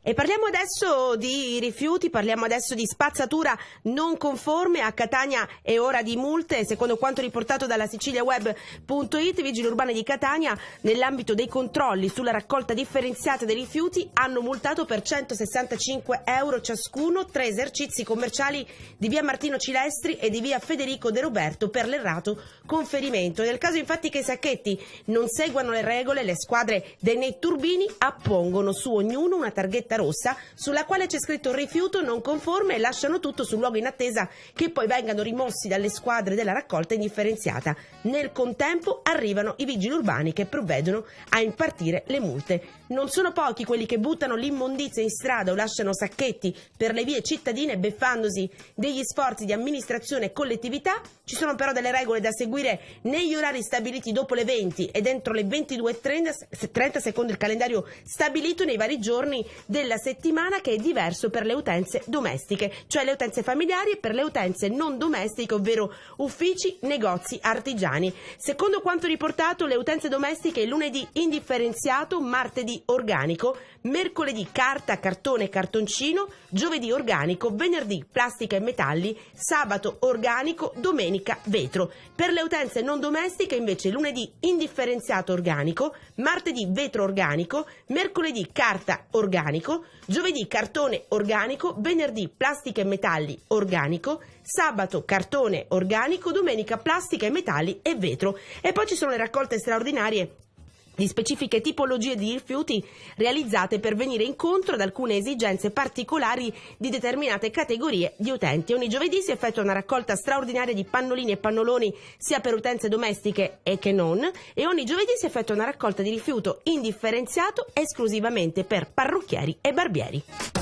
E parliamo adesso di rifiuti, parliamo adesso di spazzatura non conforme. A Catania è ora di multe. Secondo quanto riportato dalla siciliaweb.it, i vigili urbani di Catania, nell'ambito dei controlli sulla raccolta differenziata dei rifiuti, hanno multato per 165 euro ciascuno 3 esercizi commerciali di via Martino Cilestri e di via Federico De Roberto per l'errato conferimento. Nel caso infatti che i sacchetti non seguano le regole, le squadre dei netturbini appongono su ognuno una targhetta rossa sulla quale c'è scritto rifiuto non conforme e lasciano tutto sul luogo in attesa che poi vengano rimossi dalle squadre della raccolta indifferenziata. Nel contempo arrivano i vigili urbani che provvedono a impartire le multe. Non sono pochi quelli che buttano l'immondizia in strada o lasciano sacchetti per le vie cittadine beffandosi degli sforzi di amministrazione e collettività. Ci sono però delle regole da seguire negli orari stabiliti dopo le 20 e dentro le 22:30 secondo il calendario stabilito nei vari giorni della settimana, che è diverso per le utenze domestiche, cioè le utenze familiari, e per le utenze non domestiche, ovvero uffici, negozi, artigiani. Secondo quanto riportato, le utenze domestiche lunedì indifferenziato, martedì organico, mercoledì carta, cartone e cartoncino, giovedì organico, venerdì plastica e metalli, sabato organico, domenica vetro. Per le utenze non domestiche invece lunedì indifferenziato organico, martedì vetro organico, mercoledì carta organico, giovedì cartone organico, venerdì plastica e metalli organico, sabato cartone organico, domenica plastica e metalli e vetro. E poi ci sono le raccolte straordinarie di specifiche tipologie di rifiuti realizzate per venire incontro ad alcune esigenze particolari di determinate categorie di utenti. Ogni giovedì si effettua una raccolta straordinaria di pannolini e pannoloni sia per utenze domestiche e che non, e ogni giovedì si effettua una raccolta di rifiuto indifferenziato esclusivamente per parrucchieri e barbieri.